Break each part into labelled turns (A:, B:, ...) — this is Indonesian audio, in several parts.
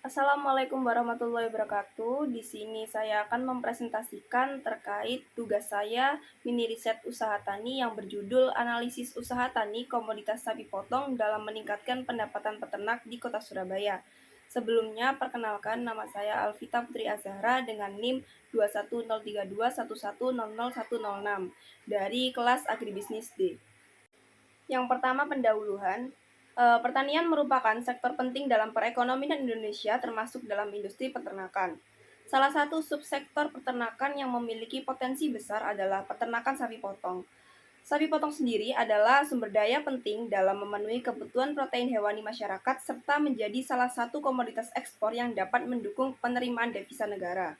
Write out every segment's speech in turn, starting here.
A: Assalamualaikum warahmatullahi wabarakatuh. Di sini saya akan mempresentasikan terkait tugas saya mini riset usaha tani yang berjudul Analisis Usaha Tani Komoditas Sapi Potong dalam Meningkatkan Pendapatan Peternak di Kota Surabaya. Sebelumnya, perkenalkan nama saya Alvita Putri Azahra dengan NIM 2103211000106 dari kelas Agribisnis D. Yang pertama, pendahuluan. Pertanian merupakan sektor penting dalam perekonomian Indonesia, termasuk dalam industri peternakan. Salah satu subsektor peternakan yang memiliki potensi besar adalah peternakan sapi potong. Sapi potong sendiri adalah sumber daya penting dalam memenuhi kebutuhan protein hewani masyarakat serta menjadi salah satu komoditas ekspor yang dapat mendukung penerimaan devisa negara.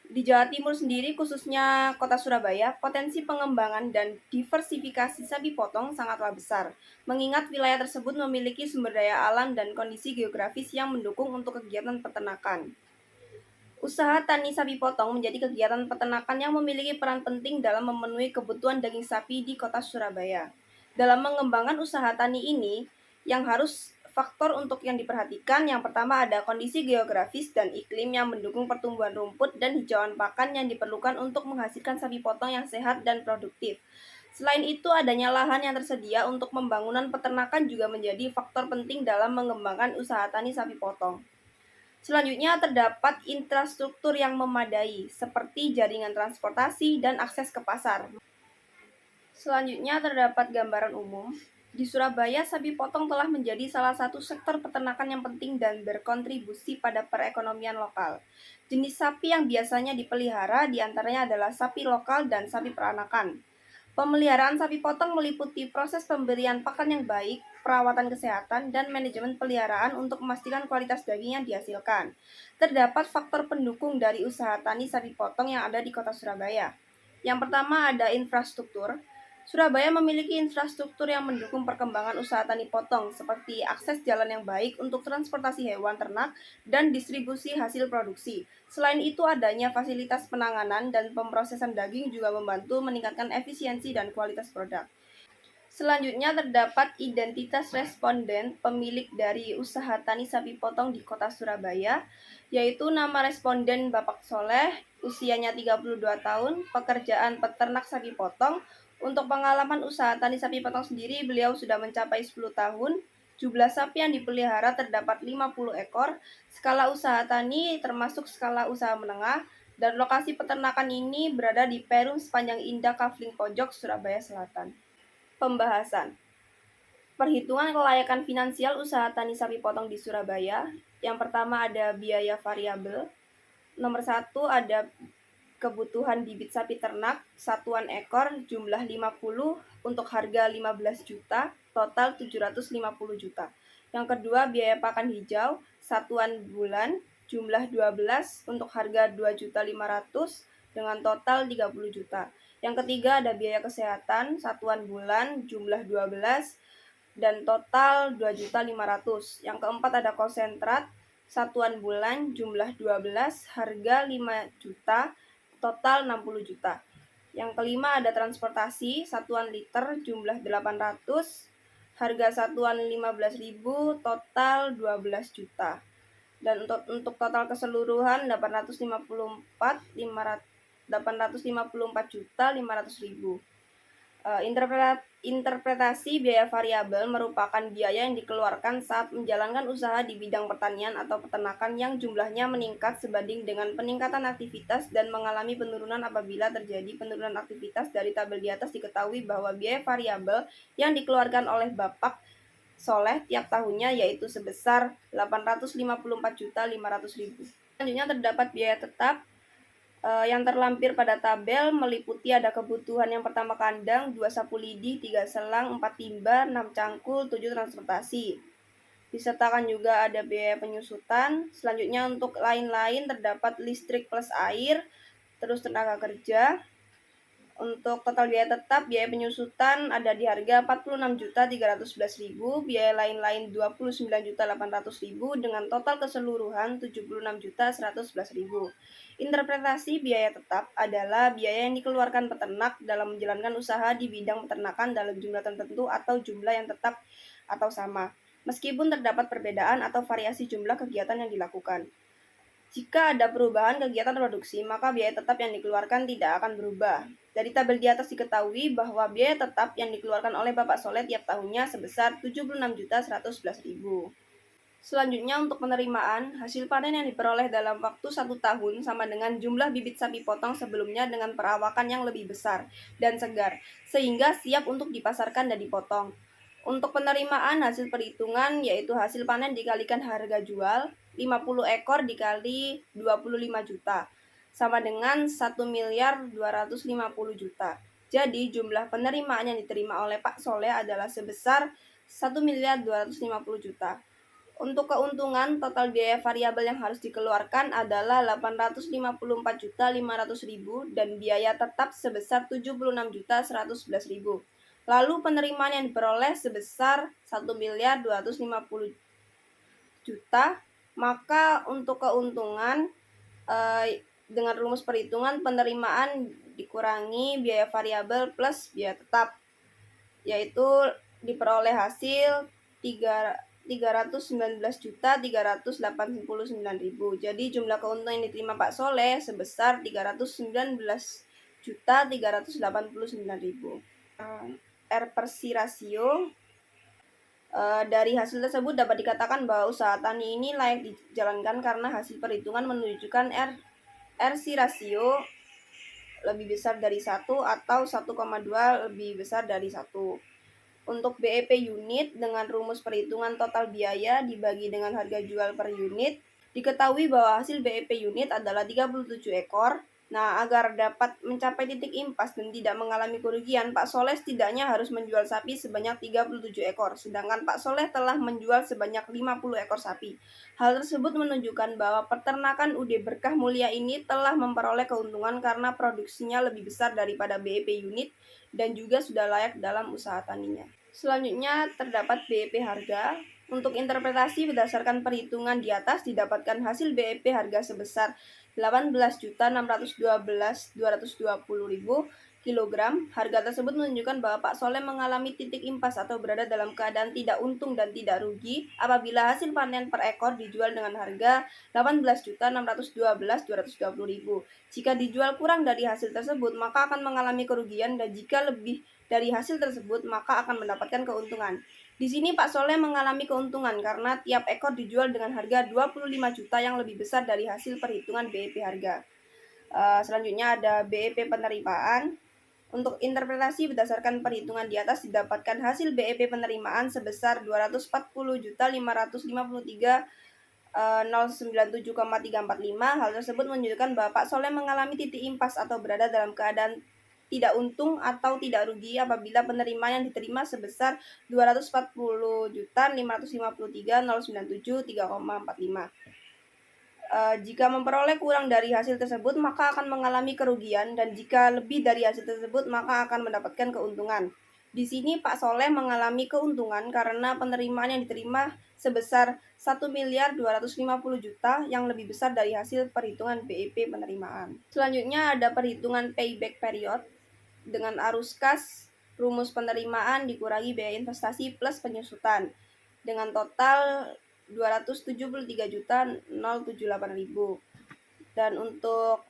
A: Di Jawa Timur sendiri, khususnya Kota Surabaya, potensi pengembangan dan diversifikasi sapi potong sangatlah besar, mengingat wilayah tersebut memiliki sumber daya alam dan kondisi geografis yang mendukung untuk kegiatan peternakan. Usaha tani sapi potong menjadi kegiatan peternakan yang memiliki peran penting dalam memenuhi kebutuhan daging sapi di Kota Surabaya. Dalam mengembangkan usaha tani ini, yang harus faktor untuk yang diperhatikan, yang pertama ada kondisi geografis dan iklim yang mendukung pertumbuhan rumput dan hijauan pakan yang diperlukan untuk menghasilkan sapi potong yang sehat dan produktif. Selain itu, adanya lahan yang tersedia untuk pembangunan peternakan juga menjadi faktor penting dalam mengembangkan usaha tani sapi potong. Selanjutnya, terdapat infrastruktur yang memadai, seperti jaringan transportasi dan akses ke pasar. Selanjutnya, terdapat gambaran umum. Di Surabaya, sapi potong telah menjadi salah satu sektor peternakan yang penting dan berkontribusi pada perekonomian lokal. Jenis sapi yang biasanya dipelihara diantaranya adalah sapi lokal dan sapi peranakan. Pemeliharaan sapi potong meliputi proses pemberian pakan yang baik, perawatan kesehatan, dan manajemen peliharaan untuk memastikan kualitas daging yang dihasilkan. Terdapat faktor pendukung dari usaha tani sapi potong yang ada di Kota Surabaya. Yang pertama ada infrastruktur. Surabaya memiliki infrastruktur yang mendukung perkembangan usaha tani potong, seperti akses jalan yang baik untuk transportasi hewan ternak dan distribusi hasil produksi. Selain itu, adanya fasilitas penanganan dan pemrosesan daging juga membantu meningkatkan efisiensi dan kualitas produk. Selanjutnya, terdapat identitas responden pemilik dari usaha tani sapi potong di Kota Surabaya, yaitu nama responden Bapak Soleh, usianya 32 tahun, pekerjaan peternak sapi potong. Untuk pengalaman usaha tani sapi potong sendiri, beliau sudah mencapai 10 tahun. Jumlah sapi yang dipelihara terdapat 50 ekor. Skala usaha tani termasuk skala usaha menengah, dan lokasi peternakan ini berada di Perum sepanjang Indah Kafling Pojok, Surabaya Selatan. Pembahasan. Perhitungan kelayakan finansial usaha tani sapi potong di Surabaya. Yang pertama ada biaya variabel. Nomor 1 ada kebutuhan bibit sapi ternak, satuan ekor, jumlah 50, untuk harga 15 juta, total 750 juta. Yang kedua, biaya pakan hijau, satuan bulan, jumlah 12, untuk harga 2.500.000, dengan total 30 juta. Yang ketiga, ada biaya kesehatan, satuan bulan, jumlah 12, dan total 2.500.000. Yang keempat, ada konsentrat, satuan bulan, jumlah 12, harga 5 juta, total 60 juta. Yang kelima ada transportasi, satuan liter, jumlah 800, harga satuan 15.000, total 12 juta. Dan untuk total keseluruhan 854 juta 500.000. Interpretasi biaya variabel merupakan biaya yang dikeluarkan saat menjalankan usaha di bidang pertanian atau peternakan yang jumlahnya meningkat sebanding dengan peningkatan aktivitas dan mengalami penurunan. Apabila terjadi penurunan aktivitas dari tabel di atas, diketahui bahwa biaya variabel yang dikeluarkan oleh Bapak Soleh tiap tahunnya yaitu sebesar 854 juta 500.000. Selanjutnya terdapat biaya tetap yang terlampir pada tabel meliputi ada kebutuhan yang pertama kandang, 2 sapu lidi, 3 selang, 4 timba, 6 cangkul, 7 transportasi. Disertakan juga ada biaya penyusutan. Selanjutnya untuk lain-lain terdapat listrik plus air, terus tenaga kerja. Untuk total biaya tetap, biaya penyusutan ada di harga 46.311.000, biaya lain-lain 29.800.000, dengan total keseluruhan 76.111.000. Interpretasi biaya tetap adalah biaya yang dikeluarkan peternak dalam menjalankan usaha di bidang peternakan dalam jumlah tertentu atau jumlah yang tetap atau sama. meskipun terdapat perbedaan atau variasi jumlah kegiatan yang dilakukan. Jika ada perubahan kegiatan produksi, maka biaya tetap yang dikeluarkan tidak akan berubah. Dari tabel di atas diketahui bahwa biaya tetap yang dikeluarkan oleh Bapak Soleh tiap tahunnya sebesar Rp76.111.000. Selanjutnya untuk penerimaan, hasil panen yang diperoleh dalam waktu 1 tahun sama dengan jumlah bibit sapi potong sebelumnya dengan perawakan yang lebih besar dan segar, sehingga siap untuk dipasarkan dan dipotong. Untuk penerimaan hasil perhitungan yaitu hasil panen dikalikan harga jual 50 ekor dikali 25 juta sama dengan 1.250.000.000. Jadi jumlah penerimaan yang diterima oleh Pak Soleh adalah sebesar 1.250.000.000. Untuk keuntungan, total biaya variabel yang harus dikeluarkan adalah 854.500.000 dan biaya tetap sebesar 76.111.000. Lalu penerimaan yang diperoleh sebesar 1.250.000.000, maka untuk keuntungan dengan rumus perhitungan penerimaan dikurangi biaya variabel plus biaya tetap, yaitu diperoleh hasil 319.389.000. Jadi jumlah keuntungan yang diterima Pak Soleh sebesar 319.389.000. R/C rasio. Dari hasil tersebut dapat dikatakan bahwa usaha tani ini layak dijalankan karena hasil perhitungan menunjukkan RC rasio lebih besar dari 1 atau 1,2 lebih besar dari 1. Untuk BEP unit dengan rumus perhitungan total biaya dibagi dengan harga jual per unit, diketahui bahwa hasil BEP unit adalah 37 ekor. Nah, agar dapat mencapai titik impas dan tidak mengalami kerugian, Pak Soleh setidaknya harus menjual sapi sebanyak 37 ekor, sedangkan Pak Soleh telah menjual sebanyak 50 ekor sapi. Hal tersebut menunjukkan bahwa peternakan UD Berkah Mulia ini telah memperoleh keuntungan karena produksinya lebih besar daripada BEP unit dan juga sudah layak dalam usaha taninya. Selanjutnya terdapat BEP harga. Untuk interpretasi berdasarkan perhitungan di atas didapatkan hasil BEP harga sebesar 18.612.220.000 kilogram. Harga tersebut menunjukkan bahwa Pak Soleh mengalami titik impas atau berada dalam keadaan tidak untung dan tidak rugi apabila hasil panen per ekor dijual dengan harga 18.612.220.000. Jika dijual kurang dari hasil tersebut, maka akan mengalami kerugian, dan jika lebih dari hasil tersebut, maka akan mendapatkan keuntungan. Di sini Pak Soleh mengalami keuntungan karena tiap ekor dijual dengan harga 25 juta yang lebih besar dari hasil perhitungan BEP harga. Selanjutnya ada BEP penerimaan. Untuk interpretasi berdasarkan perhitungan di atas didapatkan hasil BEP penerimaan sebesar 240.553.097,345. Hal tersebut menunjukkan bahwa Pak Soleh mengalami titik impas atau berada dalam keadaan tidak untung atau tidak rugi apabila penerimaan yang diterima sebesar 240.553.097,345. Jika memperoleh kurang dari hasil tersebut, maka akan mengalami kerugian, dan jika lebih dari hasil tersebut, maka akan mendapatkan keuntungan. Di sini Pak Soleh mengalami keuntungan karena penerimaan yang diterima sebesar 1.250.000.000 yang lebih besar dari hasil perhitungan BEP penerimaan. Selanjutnya ada perhitungan payback period. Dengan arus kas, rumus penerimaan dikurangi biaya investasi plus penyusutan dengan total 273.078.000. Dan untuk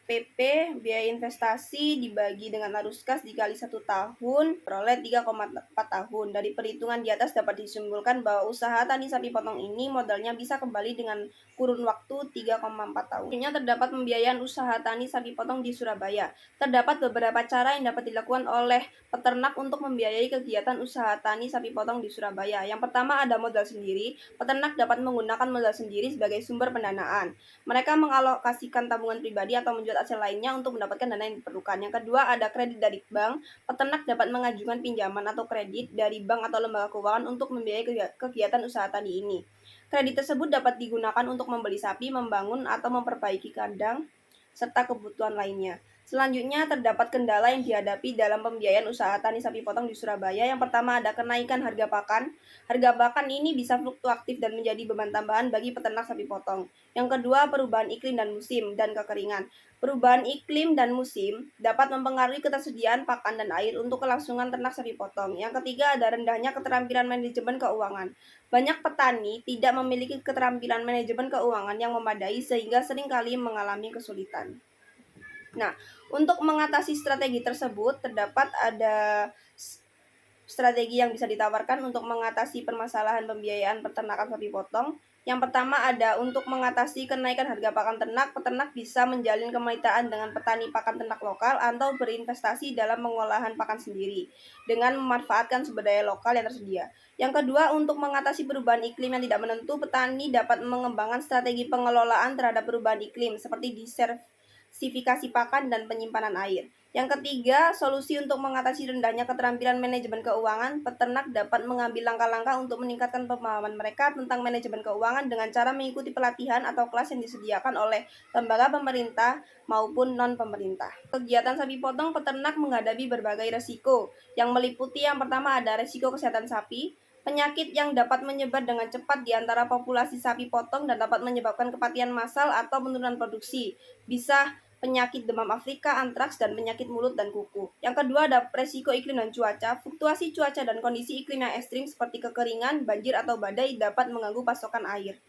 A: PP, biaya investasi dibagi dengan arus kas dikali 1 tahun, peroleh 3,4 tahun. Dari perhitungan di atas dapat disimpulkan bahwa usaha tani sapi potong ini modalnya bisa kembali dengan kurun waktu 3,4 tahun. Selanjutnya terdapat pembiayaan usaha tani sapi potong di Surabaya. Terdapat beberapa cara yang dapat dilakukan oleh peternak untuk membiayai kegiatan usaha tani sapi potong di Surabaya. Yang pertama ada modal sendiri. Peternak dapat menggunakan modal sendiri sebagai sumber pendanaan. Mereka mengalokasikan tabungan pribadi atau menjual aset lainnya untuk mendapatkan dana yang diperlukan. Yang kedua ada kredit dari bank. Peternak dapat mengajukan pinjaman atau kredit dari bank atau lembaga keuangan untuk membiayai kegiatan usaha tani ini. Kredit tersebut dapat digunakan untuk membeli sapi, membangun atau memperbaiki kandang, serta kebutuhan lainnya. Selanjutnya, terdapat kendala yang dihadapi dalam pembiayaan usaha tani sapi potong di Surabaya. Yang pertama ada kenaikan harga pakan. Harga pakan ini bisa fluktuatif dan menjadi beban tambahan bagi peternak sapi potong. Yang kedua, perubahan iklim dan musim dan kekeringan. Perubahan iklim dan musim dapat mempengaruhi ketersediaan pakan dan air untuk kelangsungan ternak sapi potong. Yang ketiga, ada rendahnya keterampilan manajemen keuangan. Banyak petani tidak memiliki keterampilan manajemen keuangan yang memadai sehingga seringkali mengalami kesulitan. Nah, untuk mengatasi strategi tersebut, terdapat ada strategi yang bisa ditawarkan untuk mengatasi permasalahan pembiayaan peternakan sapi potong. Yang pertama ada untuk mengatasi kenaikan harga pakan ternak, peternak bisa menjalin kemitraan dengan petani pakan ternak lokal atau berinvestasi dalam pengolahan pakan sendiri dengan memanfaatkan sumber daya lokal yang tersedia. Yang kedua, untuk mengatasi perubahan iklim yang tidak menentu, petani dapat mengembangkan strategi pengelolaan terhadap perubahan iklim seperti diversifikasi pakan dan penyimpanan air. Yang ketiga, solusi untuk mengatasi rendahnya keterampilan manajemen keuangan, peternak dapat mengambil langkah-langkah untuk meningkatkan pemahaman mereka tentang manajemen keuangan dengan cara mengikuti pelatihan atau kelas yang disediakan oleh lembaga pemerintah maupun non-pemerintah. Kegiatan sapi potong, peternak menghadapi berbagai resiko, yang meliputi yang pertama ada resiko kesehatan sapi, penyakit yang dapat menyebar dengan cepat di antara populasi sapi potong dan dapat menyebabkan kematian massal atau penurunan produksi. Bisa penyakit demam Afrika, antraks, dan penyakit mulut dan kuku. Yang kedua ada resiko iklim dan cuaca. Fluktuasi cuaca dan kondisi iklim yang ekstrim seperti kekeringan, banjir, atau badai dapat mengganggu pasokan air.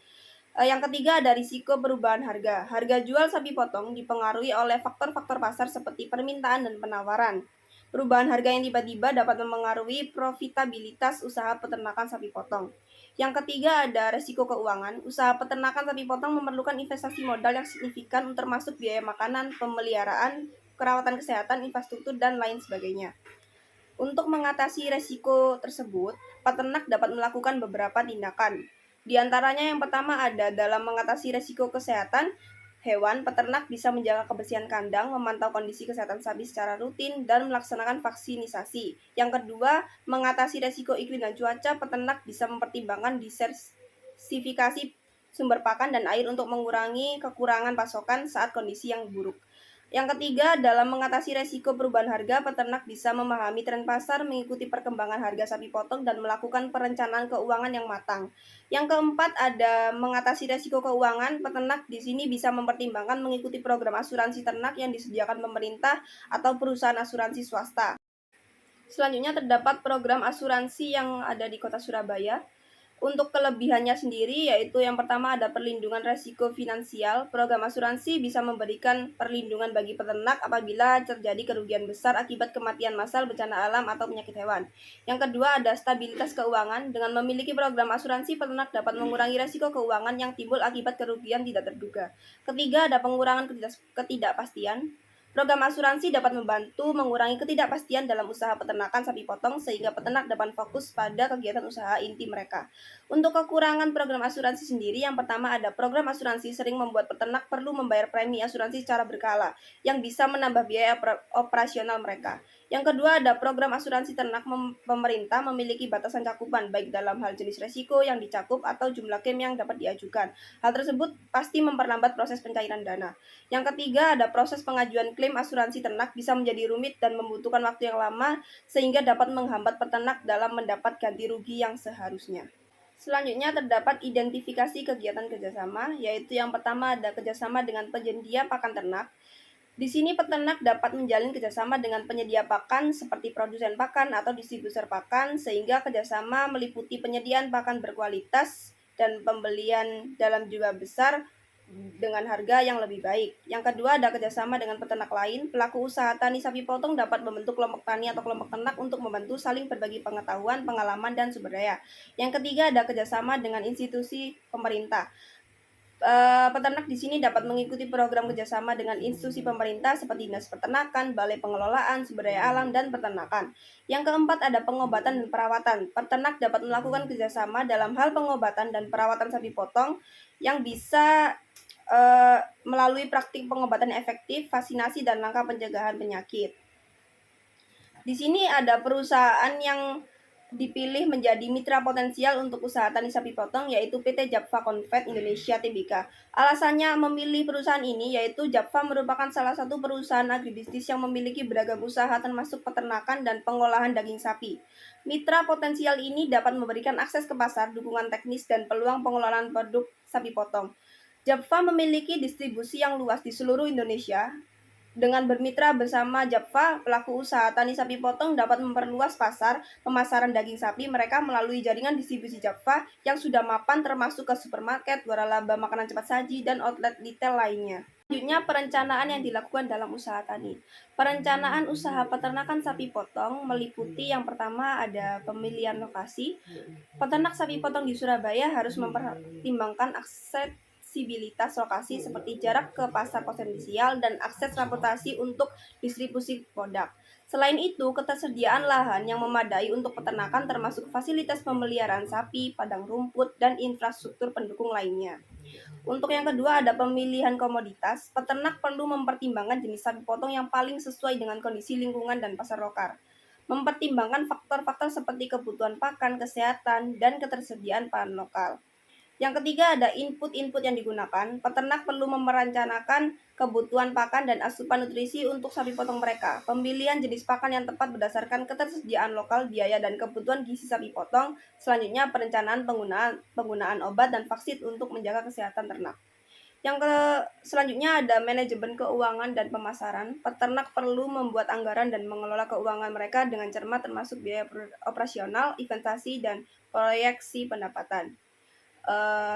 A: Yang ketiga ada risiko perubahan harga. Harga jual sapi potong dipengaruhi oleh faktor-faktor pasar seperti permintaan dan penawaran. Perubahan harga yang tiba-tiba dapat mempengaruhi profitabilitas usaha peternakan sapi potong. Yang ketiga ada resiko keuangan. Usaha peternakan sapi potong memerlukan investasi modal yang signifikan termasuk biaya makanan, pemeliharaan, perawatan kesehatan, infrastruktur, dan lain sebagainya. Untuk mengatasi resiko tersebut, peternak dapat melakukan beberapa tindakan. Di antaranya yang pertama ada dalam mengatasi resiko kesehatan hewan, peternak bisa menjaga kebersihan kandang, memantau kondisi kesehatan sapi secara rutin, dan melaksanakan vaksinisasi. Yang kedua, mengatasi resiko iklim dan cuaca, peternak bisa mempertimbangkan diversifikasi sumber pakan dan air untuk mengurangi kekurangan pasokan saat kondisi yang buruk. Yang ketiga, dalam mengatasi resiko perubahan harga, peternak bisa memahami tren pasar, mengikuti perkembangan harga sapi potong, dan melakukan perencanaan keuangan yang matang. Yang keempat, ada mengatasi resiko keuangan, peternak di sini bisa mempertimbangkan mengikuti program asuransi ternak yang disediakan pemerintah atau perusahaan asuransi swasta. Selanjutnya terdapat program asuransi yang ada di Kota Surabaya. Untuk kelebihannya sendiri yaitu yang pertama ada perlindungan resiko finansial. Program asuransi bisa memberikan perlindungan bagi peternak apabila terjadi kerugian besar akibat kematian massal, bencana alam, atau penyakit hewan. Yang kedua ada stabilitas keuangan. Dengan memiliki program asuransi, peternak dapat mengurangi resiko keuangan yang timbul akibat kerugian tidak terduga. Ketiga ada pengurangan ketidakpastian. Program asuransi dapat membantu mengurangi ketidakpastian dalam usaha peternakan sapi potong sehingga peternak dapat fokus pada kegiatan usaha inti mereka. Untuk kekurangan program asuransi sendiri, yang pertama ada program asuransi sering membuat peternak perlu membayar premi asuransi secara berkala yang bisa menambah biaya operasional mereka. Yang kedua ada program asuransi ternak pemerintah memiliki batasan cakupan baik dalam hal jenis resiko yang dicakup atau jumlah klaim yang dapat diajukan. Hal tersebut pasti memperlambat proses pencairan dana. Yang ketiga ada proses pengajuan klaim asuransi ternak bisa menjadi rumit dan membutuhkan waktu yang lama sehingga dapat menghambat peternak dalam mendapat ganti rugi yang seharusnya. Selanjutnya terdapat identifikasi kegiatan kerjasama, yaitu yang pertama ada kerjasama dengan penyedia pakan ternak. Di sini peternak dapat menjalin kerjasama dengan penyedia pakan seperti produsen pakan atau distributor pakan sehingga kerjasama meliputi penyediaan pakan berkualitas dan pembelian dalam jumlah besar dengan harga yang lebih baik. Yang kedua ada kerjasama dengan peternak lain. Pelaku usaha tani sapi potong dapat membentuk kelompok tani atau kelompok ternak untuk membantu saling berbagi pengetahuan, pengalaman, dan sumber daya. Yang ketiga ada kerjasama dengan institusi pemerintah. Peternak di sini dapat mengikuti program kerjasama dengan institusi pemerintah seperti Dinas Peternakan, Balai Pengelolaan Sumber Daya Alam, dan Peternakan. Yang keempat ada pengobatan dan perawatan. Peternak dapat melakukan kerjasama dalam hal pengobatan dan perawatan sapi potong yang bisa melalui praktik pengobatan efektif, vaksinasi, dan langkah pencegahan penyakit. Di sini ada perusahaan yang dipilih menjadi mitra potensial untuk usaha tani sapi potong, yaitu PT Japfa Convet Indonesia Tbk. Alasannya memilih perusahaan ini yaitu Japfa merupakan salah satu perusahaan agribisnis yang memiliki beragam usaha termasuk peternakan dan pengolahan daging sapi. Mitra potensial ini dapat memberikan akses ke pasar, dukungan teknis, dan peluang pengelolaan produk sapi potong. Japfa memiliki distribusi yang luas di seluruh Indonesia. Dengan bermitra bersama Japfa, pelaku usaha tani sapi potong dapat memperluas pasar pemasaran daging sapi mereka melalui jaringan distribusi Japfa yang sudah mapan termasuk ke supermarket, waralaba makanan cepat saji, dan outlet retail lainnya. Selanjutnya, perencanaan yang dilakukan dalam usaha tani. Perencanaan usaha peternakan sapi potong meliputi yang pertama ada pemilihan lokasi. Peternak sapi potong di Surabaya harus mempertimbangkan aksesibilitas lokasi seperti jarak ke pasar potensial dan akses transportasi untuk distribusi produk. Selain itu, ketersediaan lahan yang memadai untuk peternakan termasuk fasilitas pemeliharaan sapi, padang rumput, dan infrastruktur pendukung lainnya. Untuk yang kedua ada pemilihan komoditas. Peternak perlu mempertimbangkan jenis sapi potong yang paling sesuai dengan kondisi lingkungan dan pasar lokal. Mempertimbangkan faktor-faktor seperti kebutuhan pakan, kesehatan, dan ketersediaan pangan lokal. Yang ketiga ada input-input yang digunakan. Peternak perlu merencanakan kebutuhan pakan dan asupan nutrisi untuk sapi potong mereka. Pemilihan jenis pakan yang tepat berdasarkan ketersediaan lokal, biaya, dan kebutuhan gizi sapi potong. Selanjutnya perencanaan penggunaan obat dan vaksin untuk menjaga kesehatan ternak. Selanjutnya ada manajemen keuangan dan pemasaran. Peternak perlu membuat anggaran dan mengelola keuangan mereka dengan cermat termasuk biaya operasional, investasi, dan proyeksi pendapatan.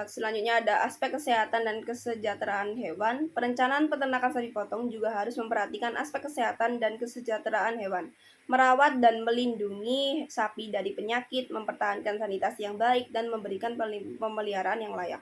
A: Selanjutnya ada aspek kesehatan dan kesejahteraan hewan. Perencanaan peternakan sapi potong juga harus memperhatikan aspek kesehatan dan kesejahteraan hewan. Merawat dan melindungi sapi dari penyakit, mempertahankan sanitasi yang baik, dan memberikan pemeliharaan yang layak.